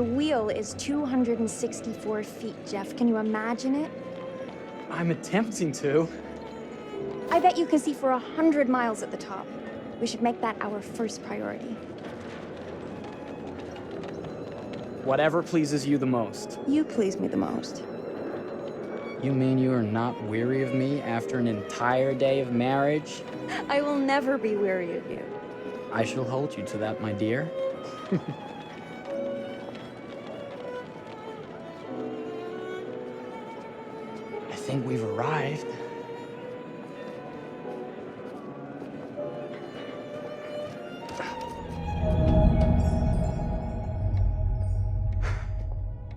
The wheel is 264 feet, Jeff. Can you imagine it? I'm attempting to. I bet you can see for 100 miles at the top. We should make that our first priority. Whatever pleases you the most. You please me the most. You mean you are not weary of me after an entire day of marriage? I will never be weary of you. I shall hold you to that, my dear. I think we've arrived.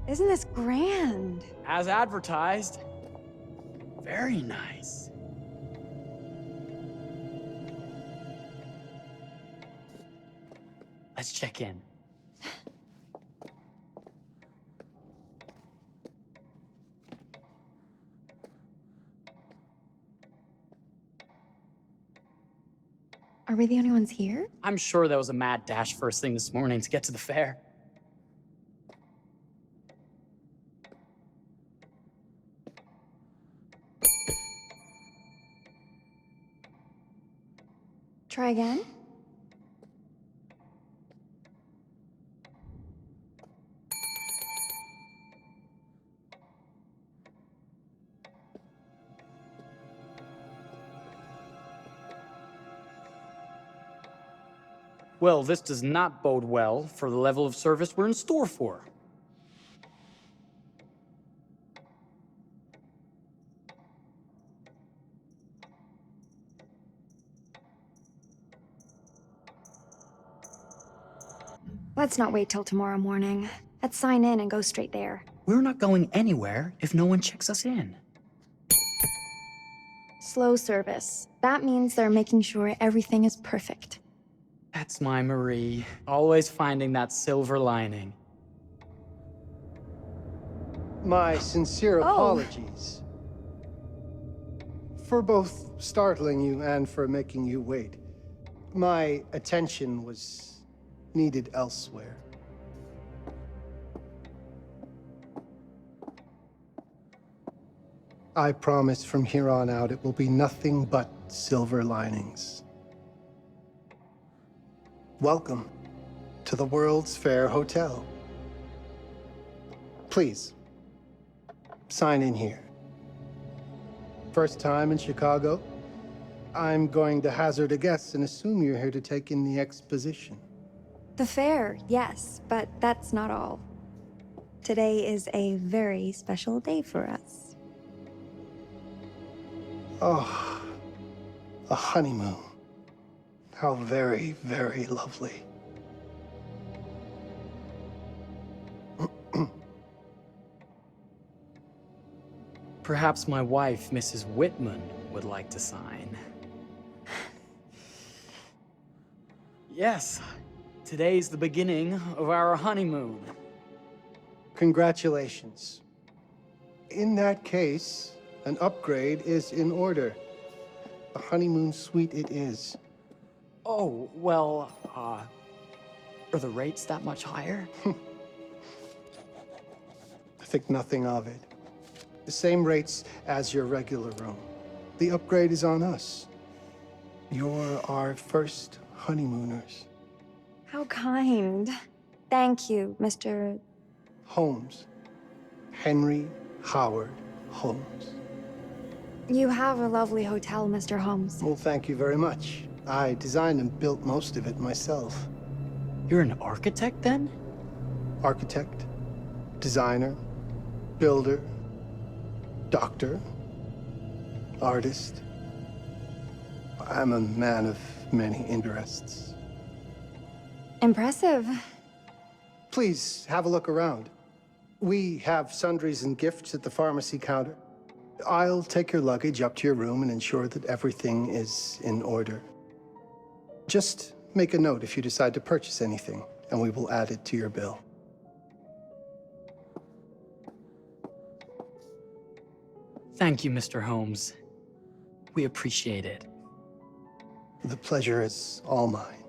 Isn't this grand? As advertised. Very nice. Let's check in. Are we the only ones here? I'm sure there was a mad dash first thing this morning to get to the fair. Try again? Well, this does not bode well for the level of service we're in store for. Let's not wait till tomorrow morning. Let's sign in and go straight there. We're not going anywhere if no one checks us in. Slow service. That means they're making sure everything is perfect. That's my Marie, always finding that silver lining. My sincere apologies. For both startling you and for making you wait. My attention was needed elsewhere. I promise from here on out it will be nothing but silver linings. Welcome to the World's Fair Hotel. Please, sign in here. First time in Chicago? I'm going to hazard a guess and assume you're here to take in the exposition. The fair, yes, but that's not all. Today is a very special day for us. Oh, a honeymoon. How very, very lovely. Perhaps my wife, Mrs. Whitman, would like to sign. Yes, today's the beginning of our honeymoon. Congratulations. In that case, an upgrade is in order. A honeymoon suite it is. Oh, well, are the rates that much higher? I think nothing of it. The same rates as your regular room. The upgrade is on us. You're our first honeymooners. How kind. Thank you, Mr. Holmes. Henry Howard Holmes. You have a lovely hotel, Mr. Holmes. Well, thank you very much. I designed and built most of it myself. You're an architect, then? Architect, designer, builder, doctor, artist. I'm a man of many interests. Impressive. Please have a look around. We have sundries and gifts at the pharmacy counter. I'll take your luggage up to your room and ensure that everything is in order. Just make a note if you decide to purchase anything, and we will add it to your bill. Thank you, Mr. Holmes. We appreciate it. The pleasure is all mine.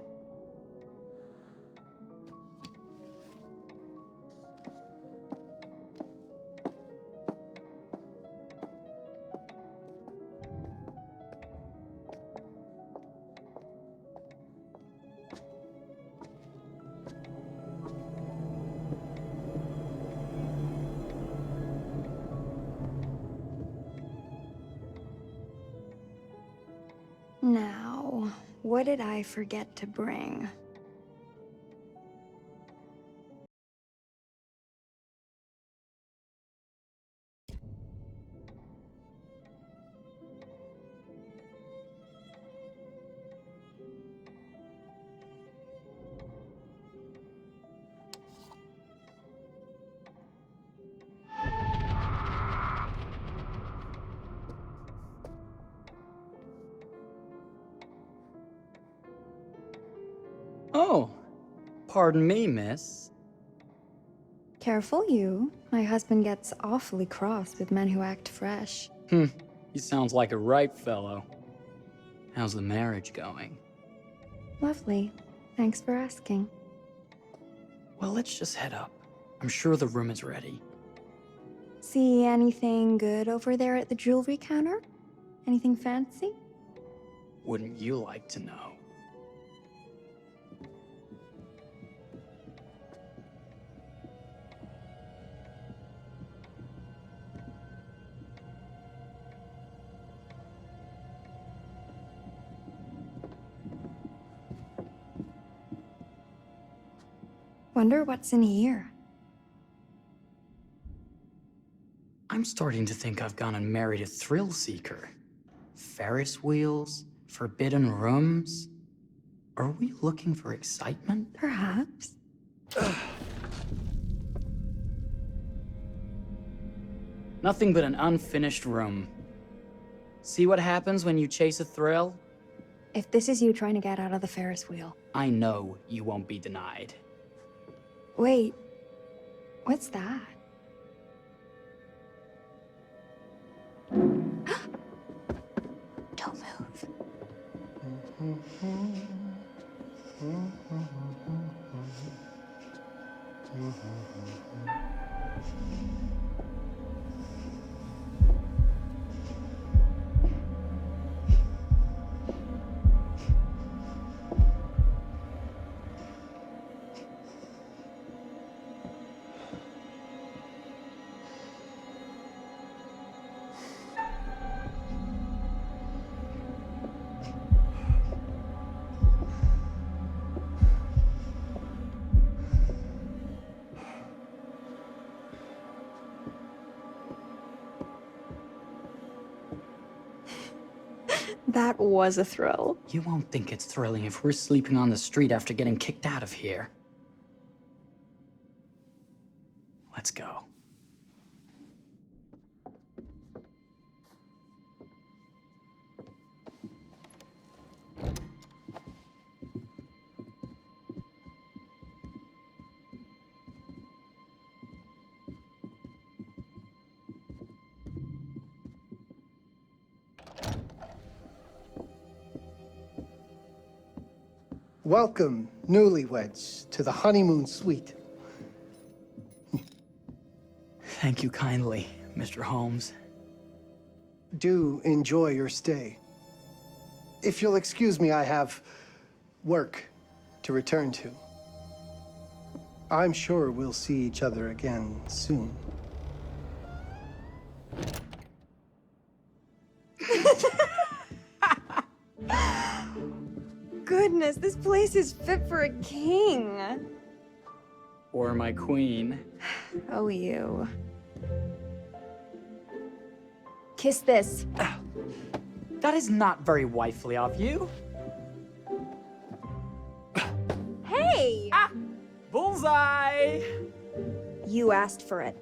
Now, what did I forget to bring? Oh, pardon me, miss. Careful you. My husband gets awfully cross with men who act fresh. He sounds like a ripe fellow. How's the marriage going? Lovely. Thanks for asking. Well, let's just head up. I'm sure the room is ready. See anything good over there at the jewelry counter? Anything fancy? Wouldn't you like to know? Wonder what's in here. I'm starting to think I've gone and married a thrill seeker. Ferris wheels, forbidden rooms. Are we looking for excitement? Perhaps. Nothing but an unfinished room. See what happens when you chase a thrill? If this is you trying to get out of the Ferris wheel. I know you won't be denied. Wait, what's that? Don't move. That was a thrill. You won't think it's thrilling if we're sleeping on the street after getting kicked out of here. Let's go. Welcome, newlyweds, to the honeymoon suite. Thank you kindly, Mr. Holmes. Do enjoy your stay. If you'll excuse me, I have work to return to. I'm sure we'll see each other again soon. Goodness, this place is fit for a king. Or my queen. Oh, you. Kiss this. That is not very wifely of you. Hey! Ah! Bullseye! You asked for it.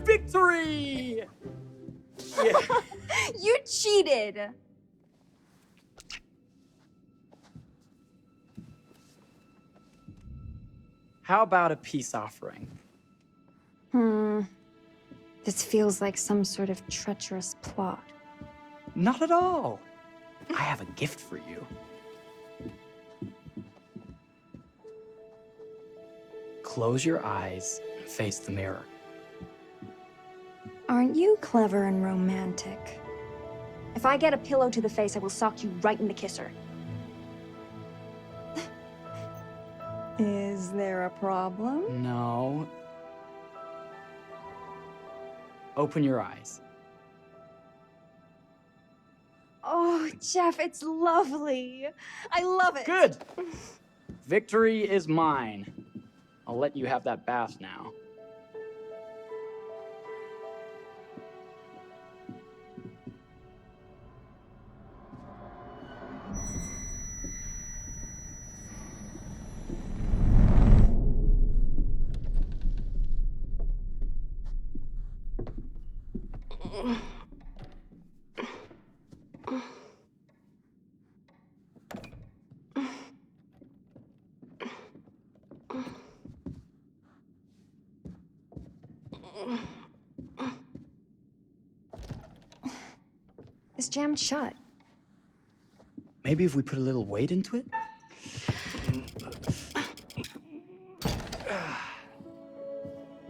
Victory! Yeah. You cheated! How about a peace offering? This feels like some sort of treacherous plot. Not at all. I have a gift for you. Close your eyes and face the mirror. Aren't you clever and romantic? If I get a pillow to the face, I will sock you right in the kisser. Is there a problem? No. Open your eyes. Oh, Jeff, it's lovely. I love it. Good! Victory is mine. I'll let you have that bath now. It's jammed shut. Maybe if we put a little weight into it?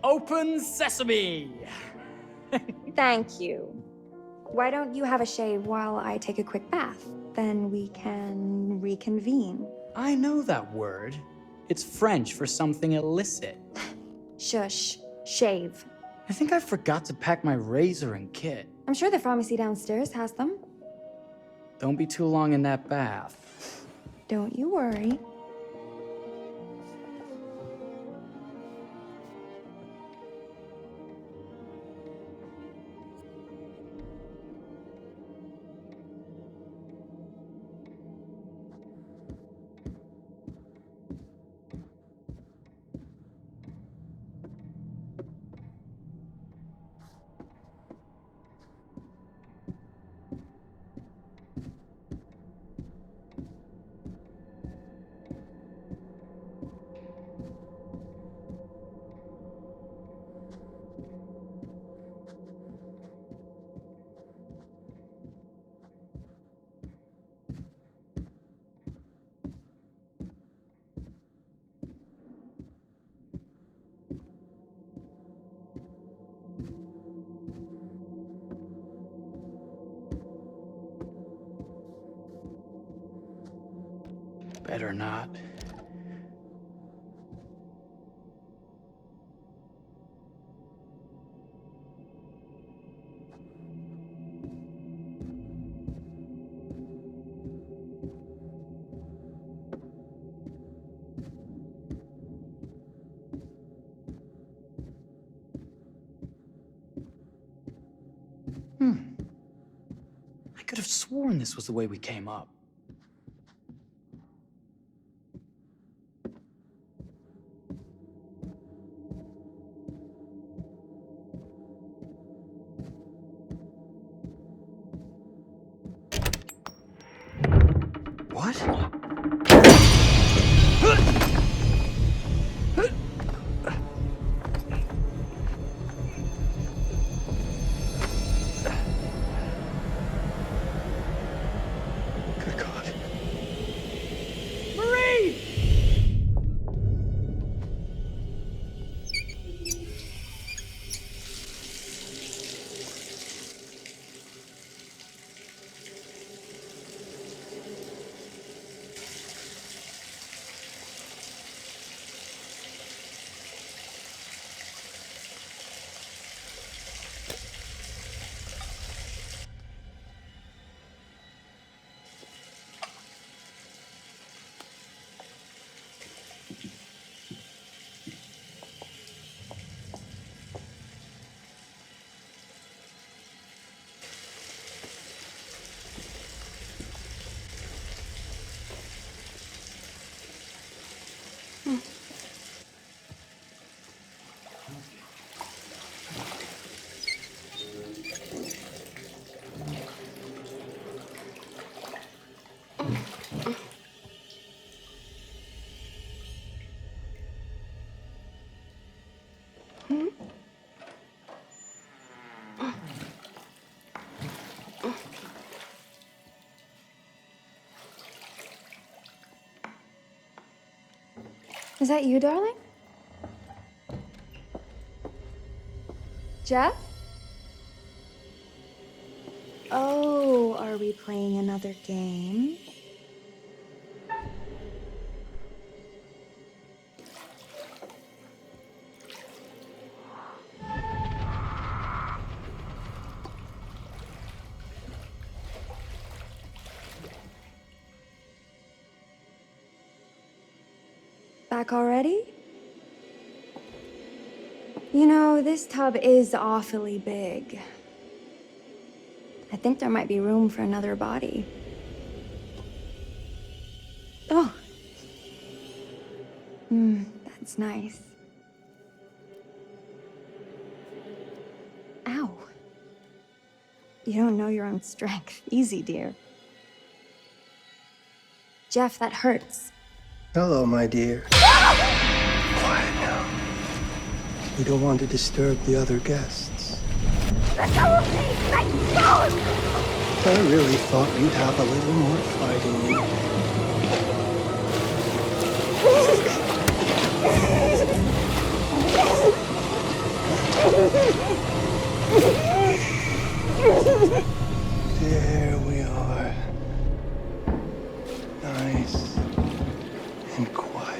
Open sesame! Thank you. Why don't you have a shave while I take a quick bath? Then we can reconvene. I know that word. It's French for something illicit. Shush. Shave. I think I forgot to pack my razor and kit. I'm sure the pharmacy downstairs has them. Don't be too long in that bath. Don't you worry. Better not. I could have sworn this was the way we came up. What? Is that you, darling? Jeff? Oh, are we playing another game? Back already? You know, this tub is awfully big. I think there might be room for another body. Oh. That's nice. Ow. You don't know your own strength. Easy, dear. Jeff, that hurts. Hello, my dear. Quiet now. We don't want to disturb the other guests. Let go of me! Let go! I really thought you'd have a little more fight in you. There we are. Nice and quiet.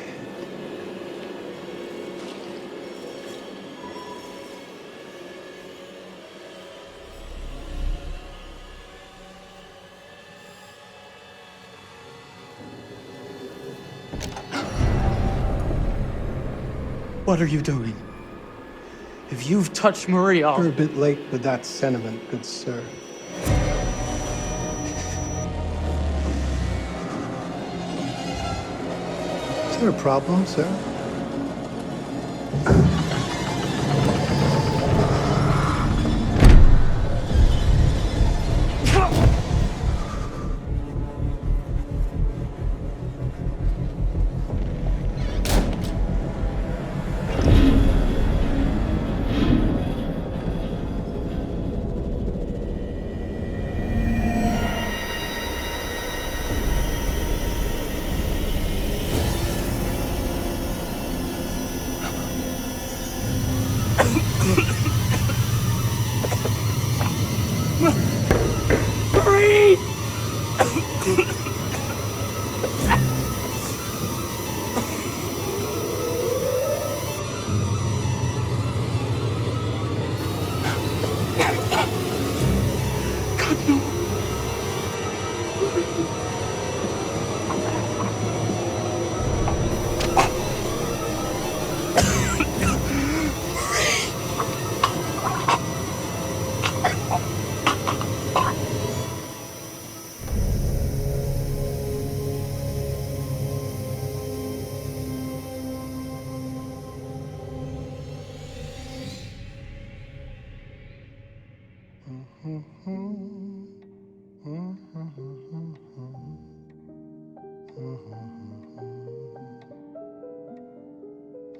What are you doing? If you've touched Marie, I'll... You're a bit late with that sentiment, good sir. Is there a problem, sir?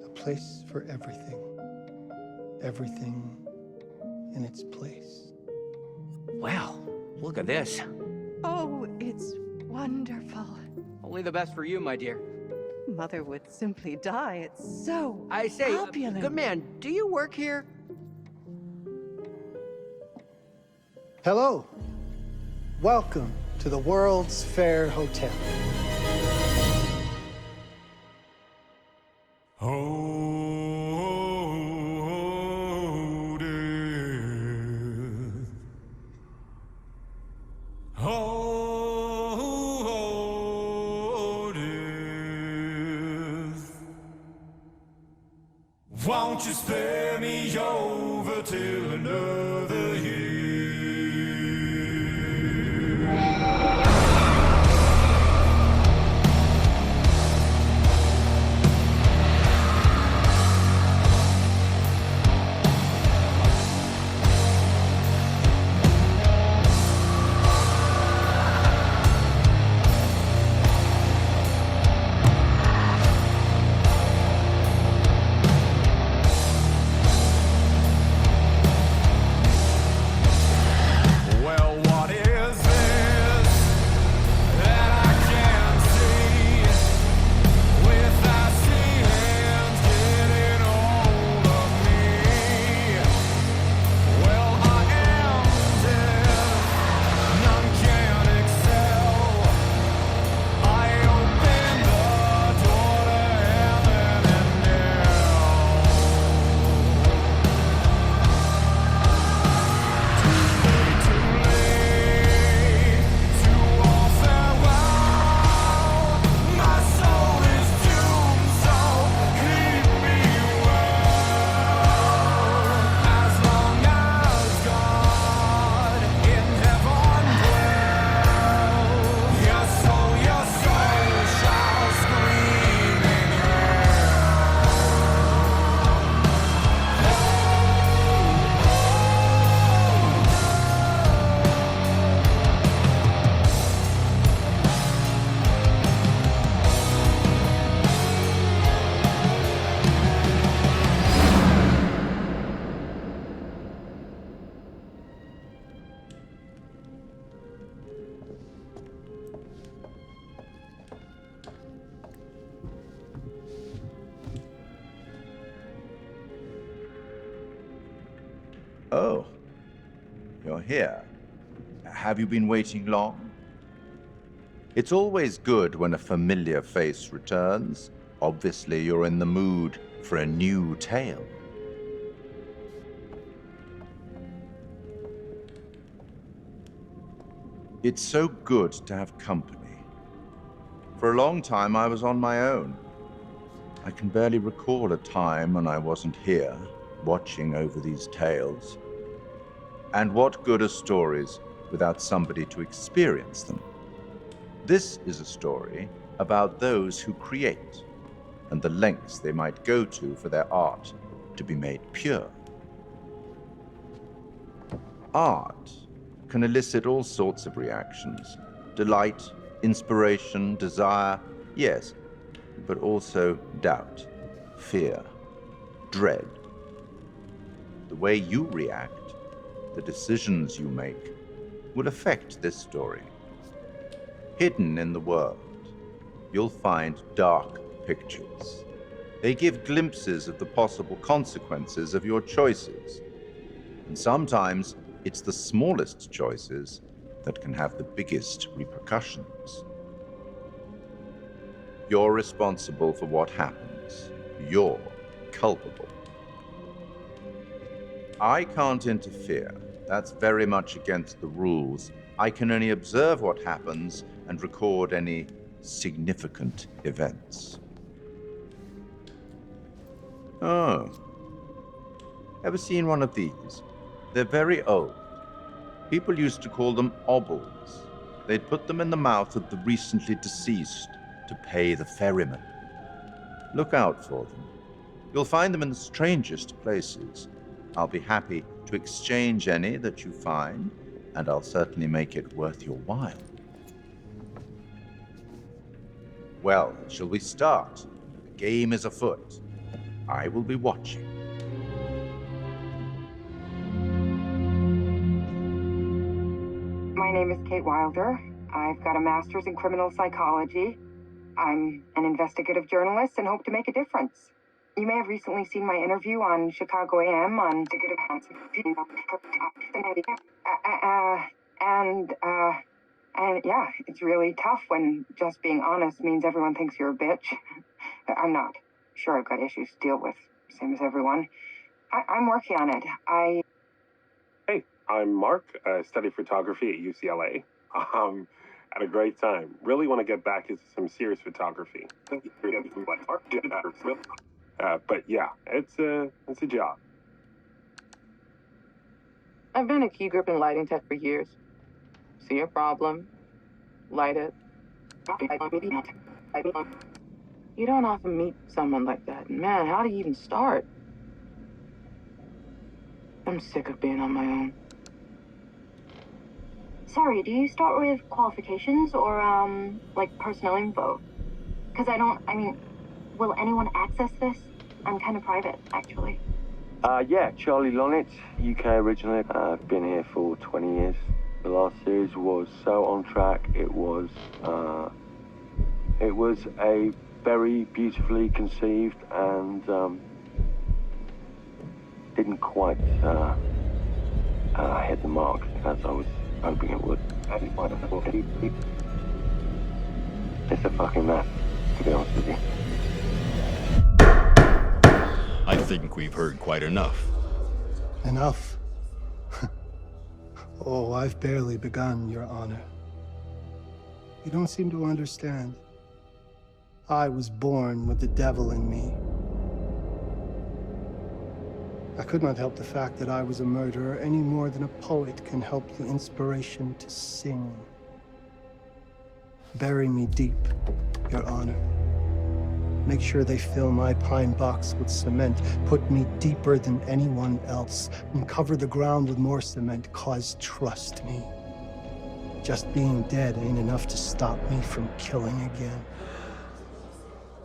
A place for everything. Everything in its place. Wow, look at this. Oh, it's wonderful. Only the best for you, my dear. Mother would simply die. It's so I say, opulent. good man, do you work here? Hello. Welcome to the World's Fair Hotel. Won't you spare me over till another year? Oh, you're here. Have you been waiting long? It's always good when a familiar face returns. Obviously, you're in the mood for a new tale. It's so good to have company. For a long time, I was on my own. I can barely recall a time when I wasn't here, watching over these tales. And what good are stories without somebody to experience them? This is a story about those who create, and the lengths they might go to for their art to be made pure. Art can elicit all sorts of reactions. Delight, inspiration, desire, yes, but also doubt, fear, dread. The way you react, the decisions you make, will affect this story. Hidden in the world, you'll find dark pictures. They give glimpses of the possible consequences of your choices. And sometimes it's the smallest choices that can have the biggest repercussions. You're responsible for what happens. You're culpable. I can't interfere. That's very much against the rules. I can only observe what happens and record any significant events. Oh. Ever seen one of these? They're very old. People used to call them obbles. They'd put them in the mouth of the recently deceased to pay the ferryman. Look out for them. You'll find them in the strangest places. I'll be happy to exchange any that you find, and I'll certainly make it worth your while. Well, shall we start? The game is afoot. I will be watching. My name is Kate Wilder. I've got a master's in criminal psychology. I'm an investigative journalist and hope to make a difference. You may have recently seen my interview on Chicago AM on and yeah, it's really tough when just being honest means everyone thinks you're a bitch. I'm not. Sure, I've got issues to deal with, same as everyone. I'm working on it. Hey, I'm Mark. I study photography at UCLA. Had a great time. Really want to get back into some serious photography. But yeah, it's a job. I've been a key grip in lighting tech for years. See a problem, light it. You don't often meet someone like that. Man, how do you even start? I'm sick of being on my own. Sorry, do you start with qualifications or, like, personal info? Because will anyone access this? I'm kind of private, actually. Yeah, Charlie Lonitz, UK originally. I've been here for 20 years. The last series was so on track. It was a very beautifully conceived and didn't quite hit the mark as I was hoping it would. It's a fucking mess, to be honest with you. I think we've heard quite enough. Enough? Oh, I've barely begun, Your Honor. You don't seem to understand. I was born with the devil in me. I could not help the fact that I was a murderer any more than a poet can help the inspiration to sing. Bury me deep, Your Honor. Make sure they fill my pine box with cement. Put me deeper than anyone else. And cover the ground with more cement, 'cause trust me, just being dead ain't enough to stop me from killing again.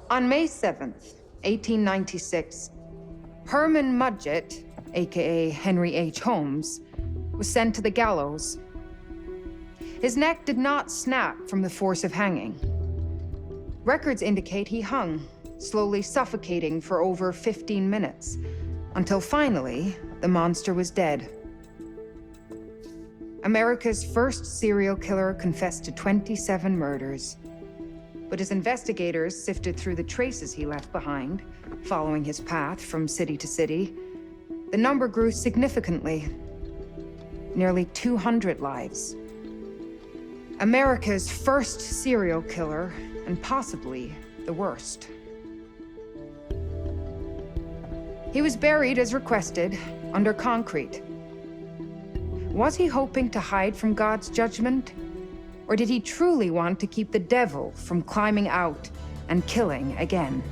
On May 7th, 1896, Herman Mudgett, aka Henry H. Holmes, was sent to the gallows. His neck did not snap from the force of hanging. Records indicate he hung, slowly suffocating for over 15 minutes, until finally, at the monster was dead. America's first serial killer confessed to 27 murders. But as investigators sifted through the traces he left behind, following his path from city to city, the number grew significantly. Nearly 200 lives. America's first serial killer, and possibly the worst. He was buried as requested, under concrete. Was he hoping to hide from God's judgment? Or did he truly want to keep the devil from climbing out and killing again?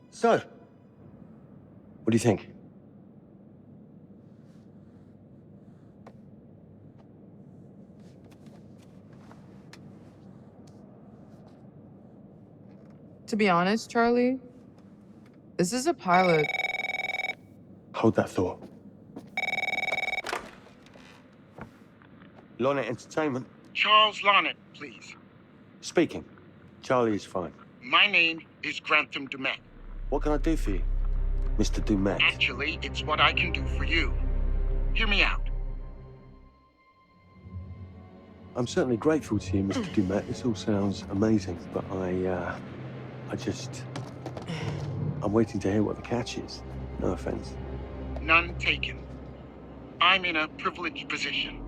So, what do you think? To be honest, Charlie, this is a pilot. Hold that thought. Lonnet Entertainment. Charles Lonnet, please. Speaking. Charlie is fine. My name is Grantham Dumet. What can I do for you, Mr. Dumet? Actually, it's what I can do for you. Hear me out. I'm certainly grateful to you, Mr. Dumet. This all sounds amazing, but I'm waiting to hear what the catch is. No offense. None taken. I'm in a privileged position.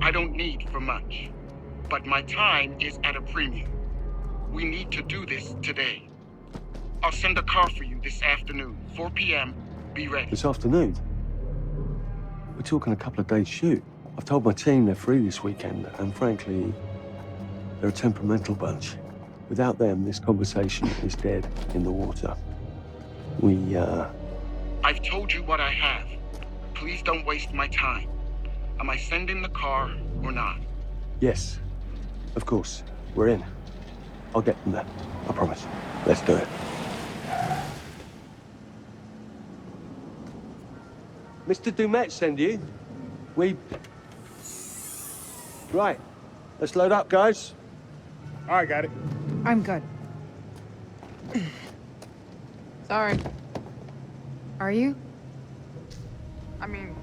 I don't need for much, but my time is at a premium. We need to do this today. I'll send a car for you this afternoon, 4 p.m. Be ready. This afternoon? We're talking a couple of days shoot. I've told my team they're free this weekend, and frankly, they're a temperamental bunch. Without them, this conversation is dead in the water. I've told you what I have. Please don't waste my time. Am I sending the car or not? Yes, of course. We're in. I'll get them there. I promise. Let's do it. Mr. Dumet send you. Right. Let's load up, guys. All right, got it. I'm good. Sorry. Are you? I mean,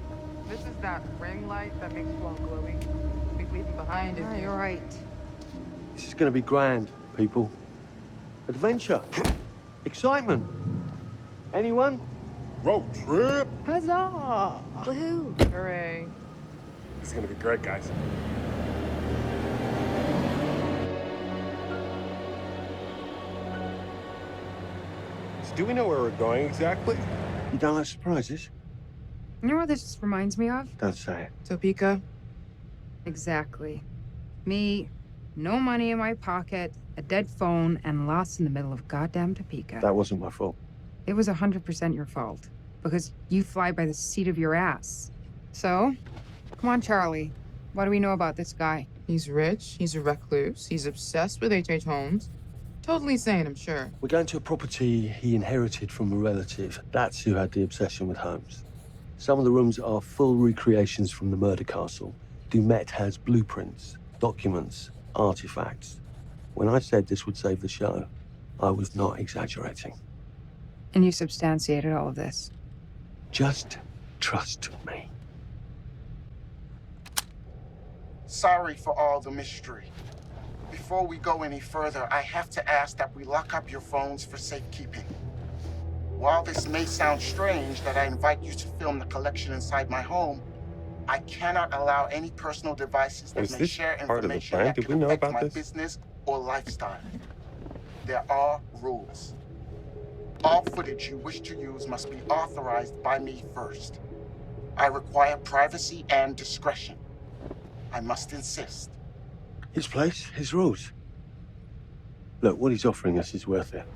this is that ring light that makes you all glowy. We leave it behind if You're right. This is gonna be grand, people. Adventure. Excitement. Anyone? Road trip. Huzzah! Woohoo! Hooray. It's gonna be great, guys. So do we know where we're going exactly? You don't like surprises? You know what this reminds me of? Don't say it. Topeka? Exactly. Me, no money in my pocket, a dead phone, and lost in the middle of goddamn Topeka. That wasn't my fault. It was 100% your fault. Because you fly by the seat of your ass. So, come on, Charlie. What do we know about this guy? He's rich, he's a recluse, he's obsessed with H.H. Holmes. Totally sane, I'm sure. We're going to a property he inherited from a relative. That's who had the obsession with Holmes. Some of the rooms are full recreations from the murder castle. Dumet has blueprints, documents, artifacts. When I said this would save the show, I was not exaggerating. And you substantiated all of this. Just trust me. Sorry for all the mystery. Before we go any further, I have to ask that we lock up your phones for safekeeping. While this may sound strange that I invite you to film the collection inside my home, I cannot allow any personal devices that Is may this share part of the information plan? that Did could we know affect about my this? business or lifestyle. There are rules. All footage you wish to use must be authorized by me first. I require privacy and discretion. I must insist. His place, his rules. Look, what he's offering us is worth it.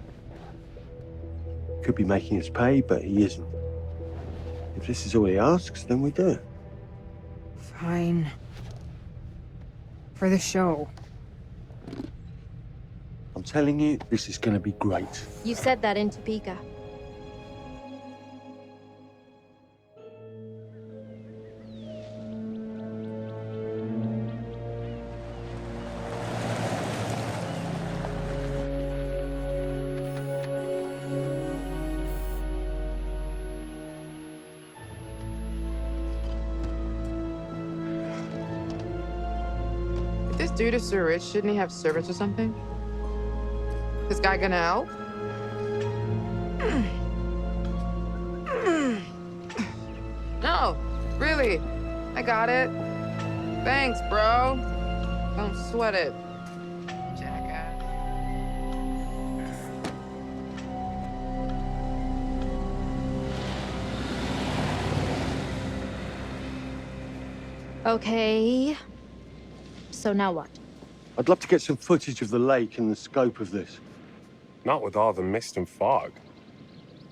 Could be making us pay, but he isn't. If this is all he asks, then we do it. Fine. For the show. I'm telling you, this is going to be great. You said that in Topeka. due to sewage. Shouldn't he have service or something? This guy gonna help? No, really. I got it. Thanks, bro. Don't sweat it. Jackass. Okay. So now what? I'd love to get some footage of the lake and the scope of this. Not with all the mist and fog.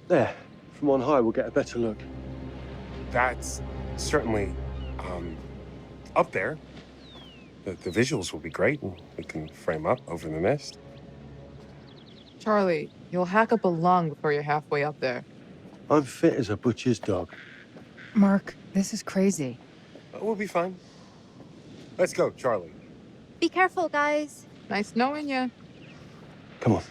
There, from on high, we'll get a better look. That's certainly, up there. The visuals will be great, and we can frame up over the mist. Charlie, you'll hack up a lung before you're halfway up there. I'm fit as a butcher's dog. Mark, this is crazy. We'll be fine. Let's go, Charlie. Be careful, guys. Nice knowing you. Come on.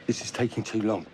This is taking too long.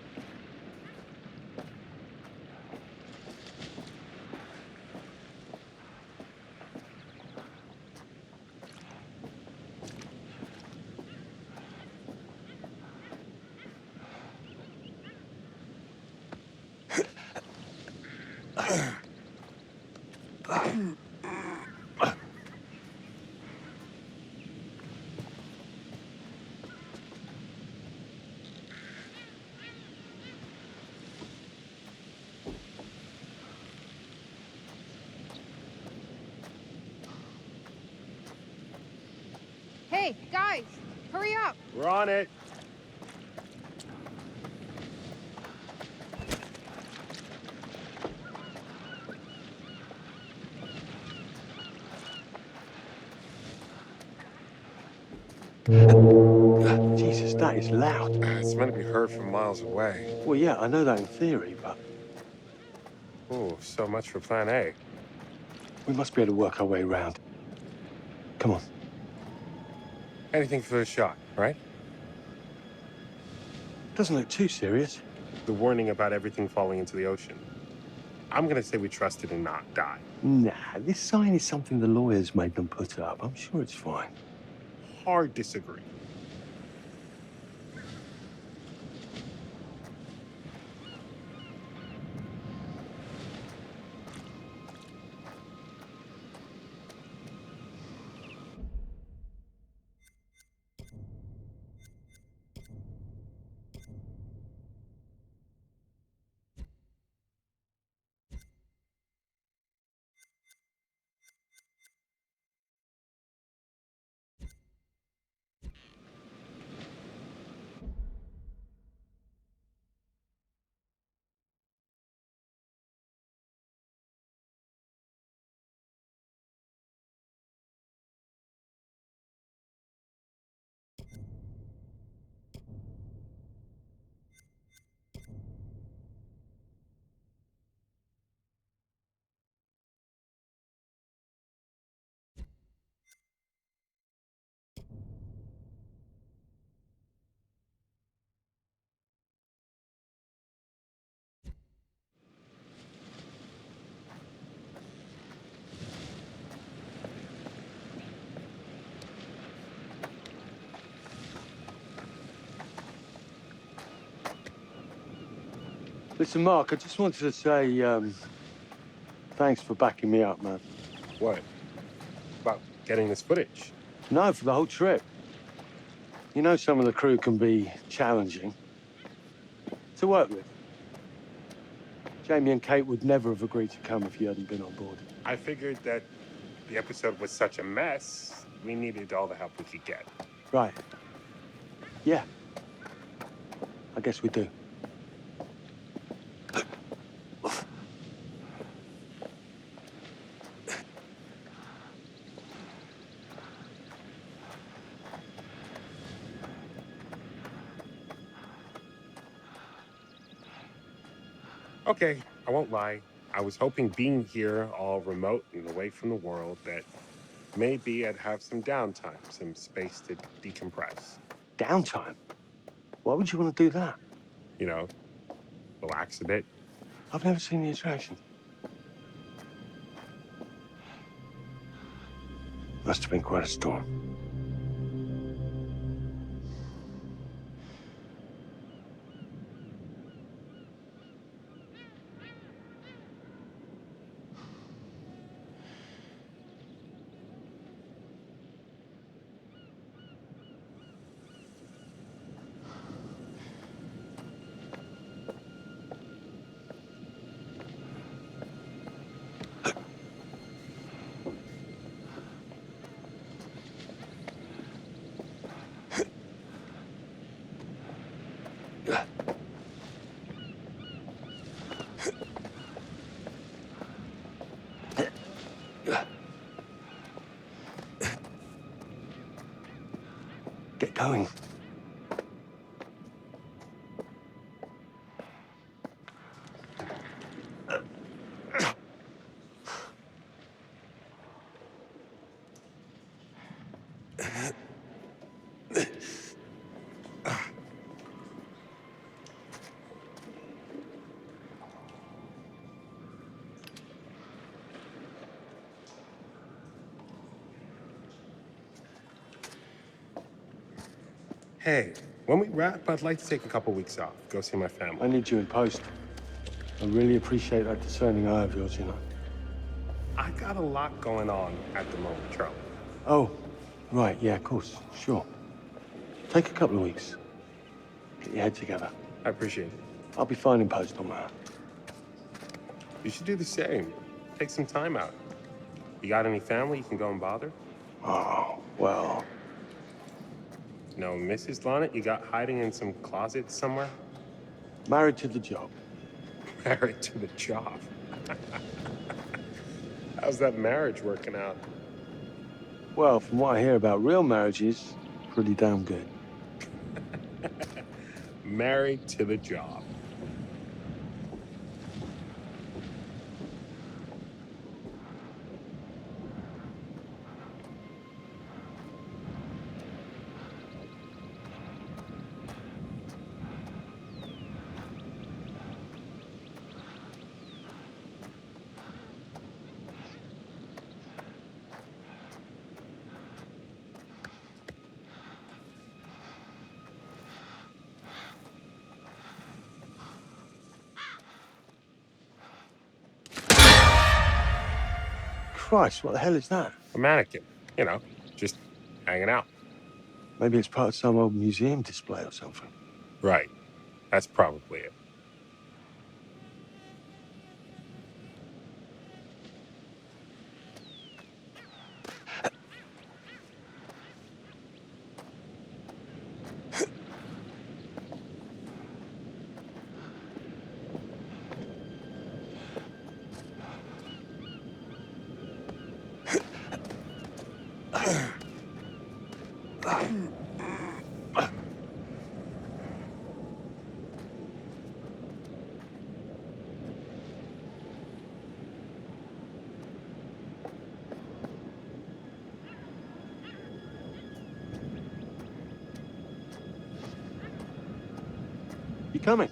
Hey, guys, hurry up. We're on it. Jesus, that is loud. It's meant to be heard from miles away. Well, yeah, I know that in theory, but Oh, so much for plan A. we must be able to work our way around. Come on. Anything for the shot, right? Doesn't look too serious. The warning about everything falling into the ocean. I'm gonna say we trust it and not die. Nah, this sign is something the lawyers made them put up. I'm sure it's fine. Hard disagree. Listen, Mark, I just wanted to say, thanks for backing me up, man. What? About getting this footage? No, for the whole trip. You know some of the crew can be challenging to work with. Jamie and Kate would never have agreed to come if you hadn't been on board. I figured that the episode was such a mess, we needed all the help we could get. Right. Yeah. I guess we do. Okay, I won't lie. I was hoping being here, all remote and away from the world, that maybe I'd have some downtime, some space to decompress. Downtime? Why would you want to do that? You know, relax a bit. I've never seen the attraction. Must have been quite a storm. Get going. Hey, when we wrap, I'd like to take a couple weeks off, go see my family. I need you in post. I really appreciate that discerning eye of yours, you know. I got a lot going on at the moment, Charlie. Oh, right, yeah, of course, sure. Take a couple of weeks. Get your head together. I appreciate it. I'll be fine in post on that. You should do the same. Take some time out. You got any family you can go and bother? Oh, well. No, Mrs. Lonnet, you got hiding in some closet somewhere? Married to the job. Married to the job. How's that marriage working out? Well, from what I hear about real marriages, pretty damn good. Married to the job. Christ, what the hell is that? A mannequin, you know, just hanging out. Maybe it's part of some old museum display or something. Right. That's probably it. You coming?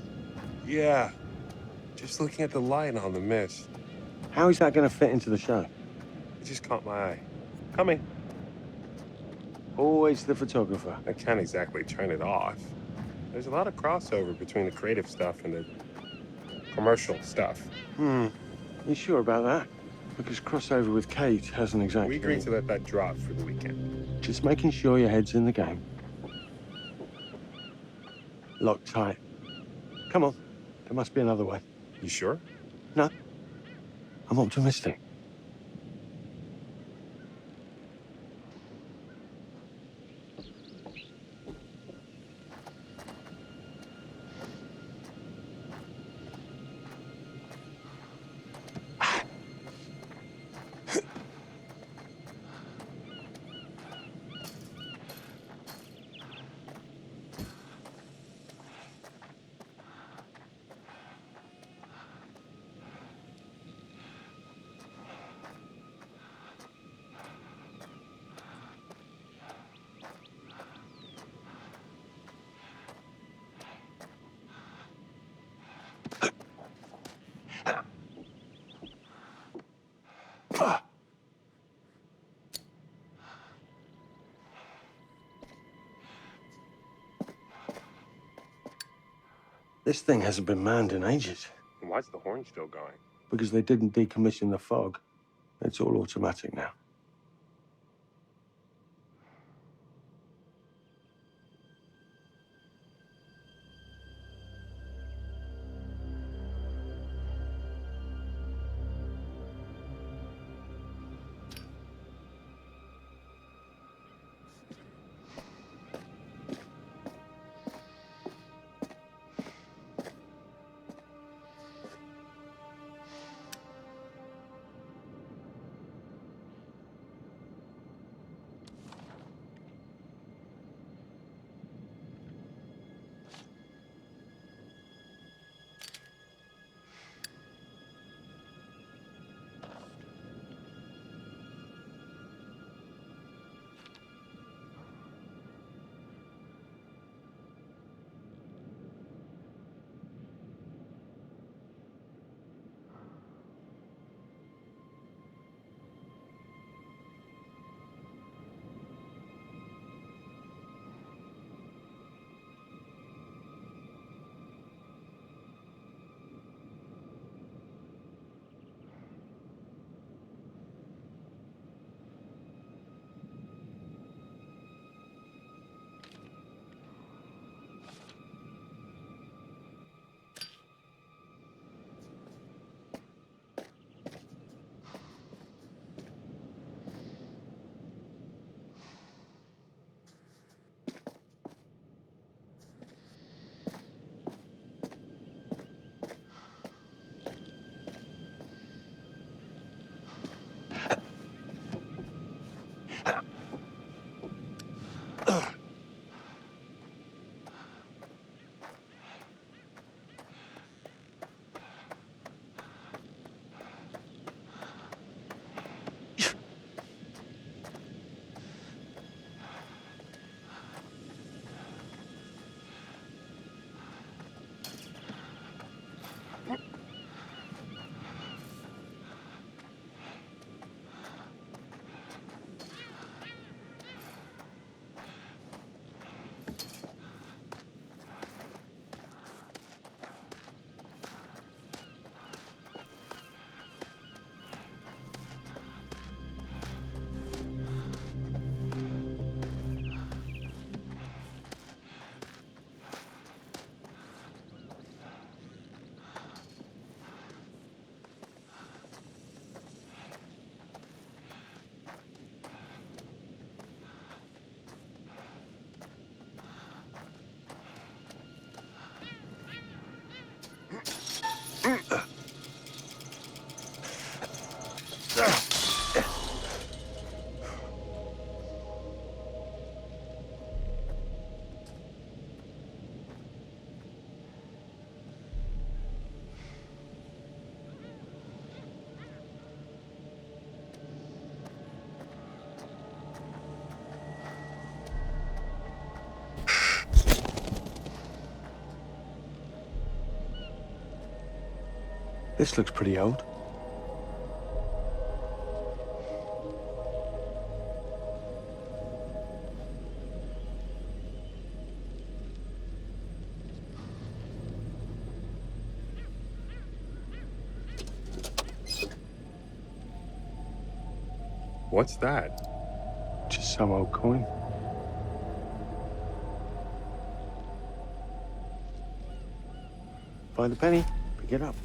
Yeah. Just looking at the light on the mist. How is that going to fit into the show? It just caught my eye. Coming. Always the photographer. I can't exactly turn it off. There's a lot of crossover between the creative stuff and the commercial stuff. You sure about that? Because crossover with Kate hasn't exactly... We agreed to let that drop for the weekend. Just making sure your head's in the game. Lock tight. Come on. There must be another way. You sure? No. I'm optimistic. This thing hasn't been manned in ages. And why's the horn still going? Because they didn't decommission the fog. It's all automatic now. This looks pretty old. What's that? Just some old coin. Find the penny, pick it up.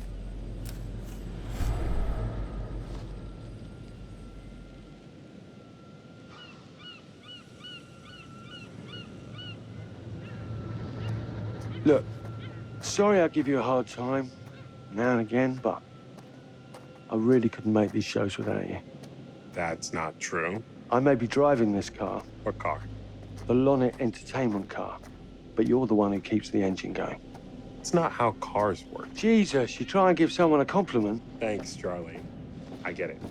Look, sorry I give you a hard time now and again, but I really couldn't make these shows without you. That's not true. I may be driving this car. What car? The Lonnet Entertainment car. But you're the one who keeps the engine going. It's not how cars work. Jesus, you try and give someone a compliment. Thanks, Charlie. I get it.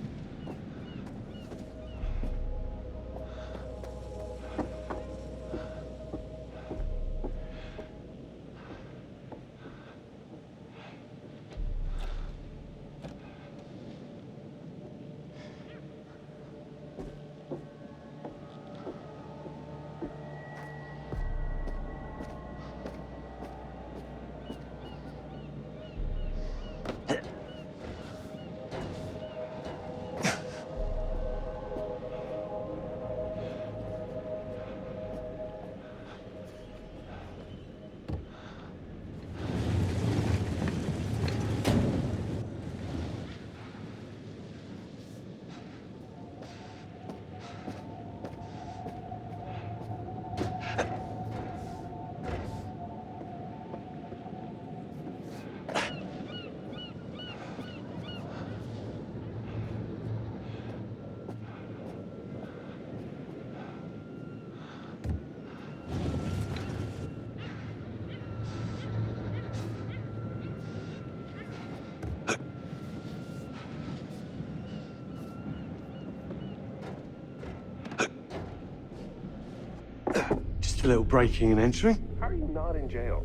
a little breaking and entering. How are you not in jail?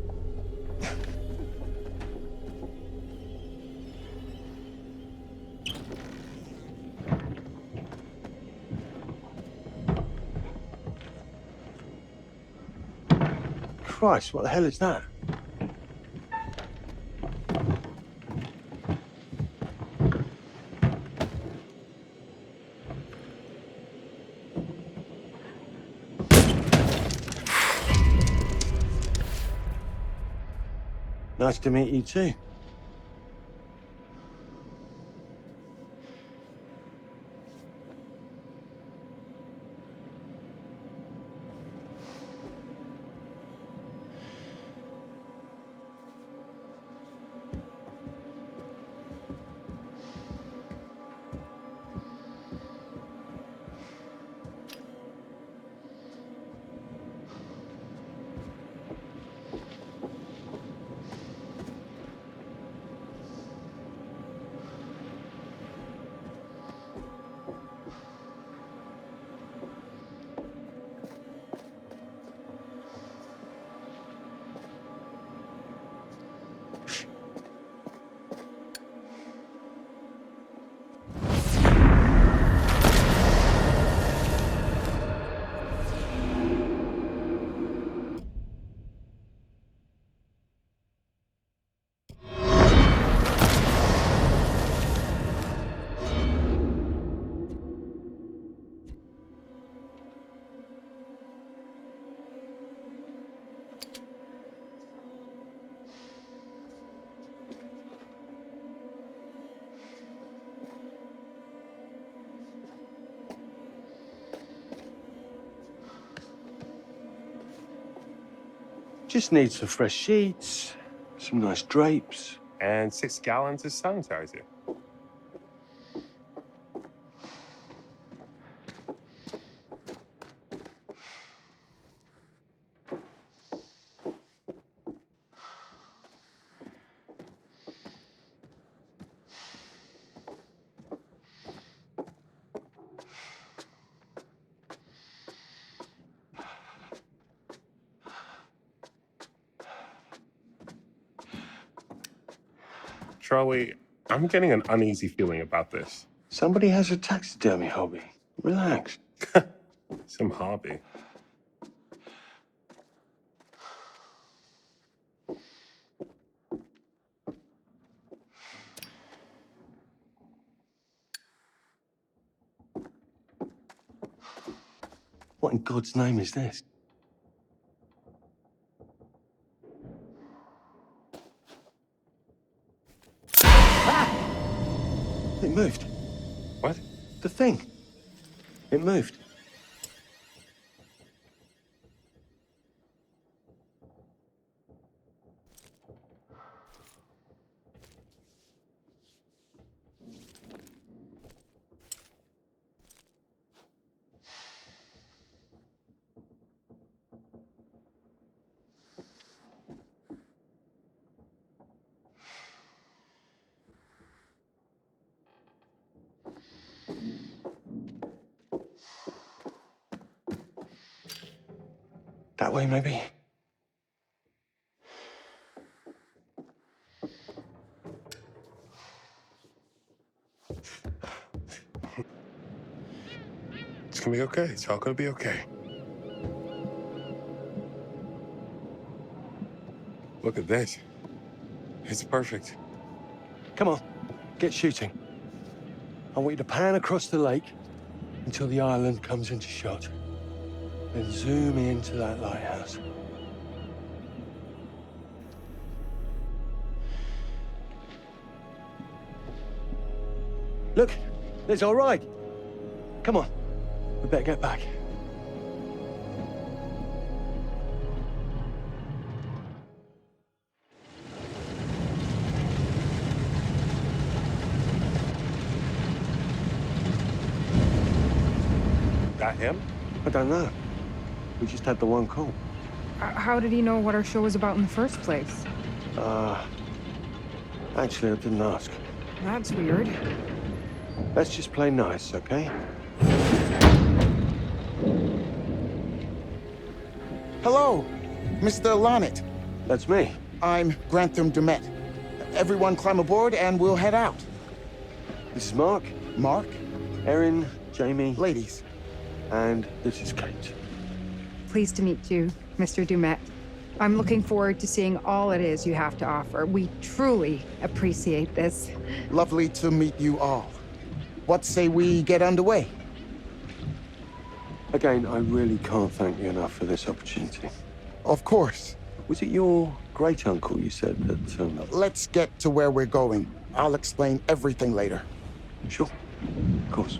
Christ, what the hell is that? Nice to meet you too. Just need some fresh sheets, some nice drapes. And 6 gallons of sanitizer. Charlie, I'm getting an uneasy feeling about this. Somebody has a taxidermy hobby. Relax. Some hobby. What in God's name is this? It moved. What? The thing. It moved. That way, maybe. It's gonna be okay. It's all gonna be okay. Look at this. It's perfect. Come on, get shooting. I want you to pan across the lake until the island comes into shot. Then zoom into that lighthouse. Look, it's all right. Come on, we better get back. That him? I don't know. We just had the one call. How did he know what our show was about in the first place? Actually, I didn't ask. That's weird. Let's just play nice, okay? Hello, Mr. Lonnet. That's me. I'm Grantham Dumet. Everyone climb aboard and we'll head out. This is Mark. Mark? Erin, Jamie. Ladies. And this is Kate. Pleased to meet you, Mr. Dumet. I'm looking forward to seeing all it is you have to offer. We truly appreciate this. Lovely to meet you all. What say we get underway? Again, I really can't thank you enough for this opportunity. Of course. Was it your great-uncle you said that... Let's get to where we're going. I'll explain everything later. Sure. Of course.